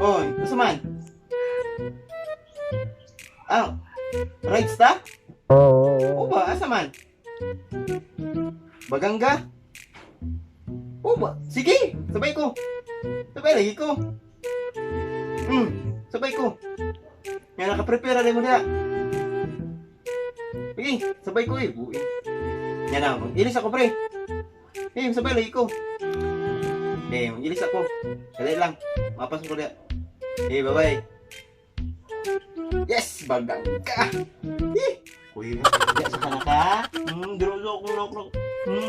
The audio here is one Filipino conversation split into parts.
Oy, asa man? Ah, rights ta? O ba, asa man? Bagangga? O ba? Sige, sabay ko. Sabay lagi ko. Sabay ko. Nga nakaprepare rin mo na. Sige, sabay ko eh. Buin. Yan na, mag-ilis ako pre. Sabay lagi ko. Mag-ilis ako. Dali lang. Mapas ko na. Bye-bye. Yes! Bagangga! Kuya, hindi sa kanaka. Diroso ko lang.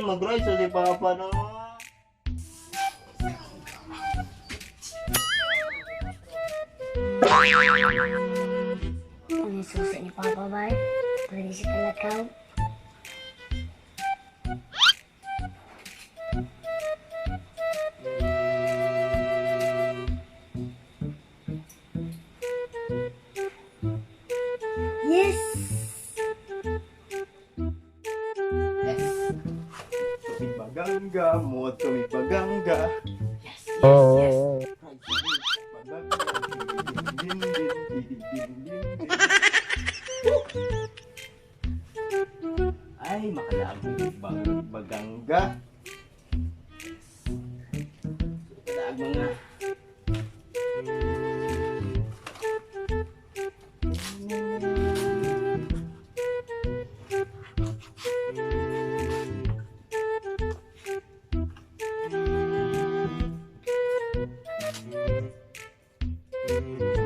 Mag-rise sa si Papa na. Ano susi ni Papa ba? Pwede si Kalakaw. Yes! Tumi bagangga, mo tumi bagangga. Yes. Ay, makalaag bagangga. Makalaag mga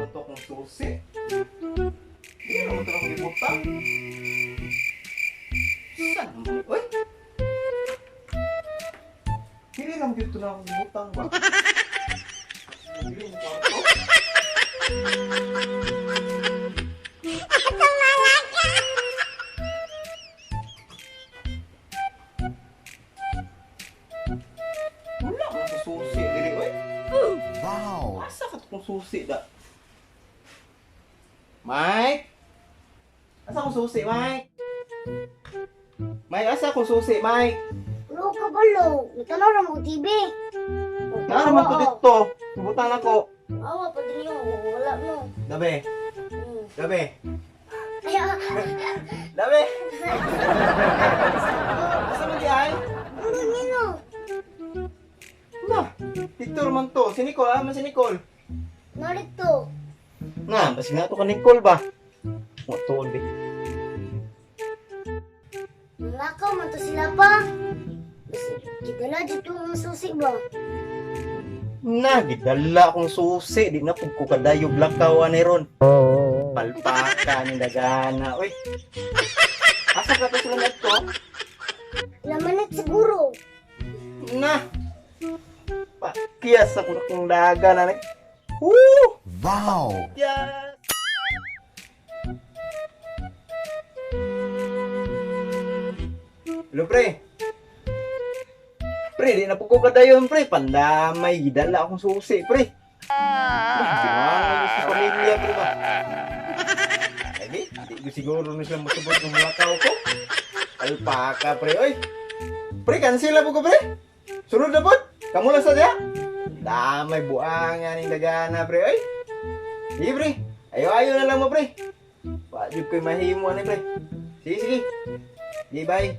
matok ng susi. Hindi naman ito lang libutang. Saan ang buhay? Uy! Hindi lang dito na akong libutang ba? Hindi mo kwarto? Wala akong susi. Dili, uy! Wow! Asa ka itong susi da? Mike? Asa akong susi, Mike? Mike, asa akong susi, Mike? Ulo ka balo. Natanaw na mo TV. Nara man to dito. Ibutang ako. Awa pa din yun. Wala mo. Dabe. Dabe. Ay, Dabe. Asa man di ay? ulo nino. Na, dito man to. Si Nicole, si Nicole. Narito. Na, basi nga to ka Nicole ba? Mo tuon di. Nakaw man to sila pa. Kita dito ang susi ba? Na, gidala akong susi. Di na pug ko kadayog lakaw ani ron. Palpaka ni dagana. Uy. Asa ka to sila dito? Lamanit siguro. Na. Pakiyas ako na kong daga na. Woo! Wow! Yes! Hello, pre. Pre, di na po ko kadayon, pre. Pandamay, gidala akong susi, pre. Gimana sa pamilya, pre ba? Hindi ko siguro na sila masubot ng mulakaw ko. Alpaka, pre. Oy! Pre, cancel na po ko, pre. Sunod na po. Kamu lang sa diya. Damay buangan ng dagana, pre. Oy! Sige, pre. Ayaw-ayaw na lang mo, pre. Wajib ko'y mahimo, pre. Sige, sige. Sige, bye.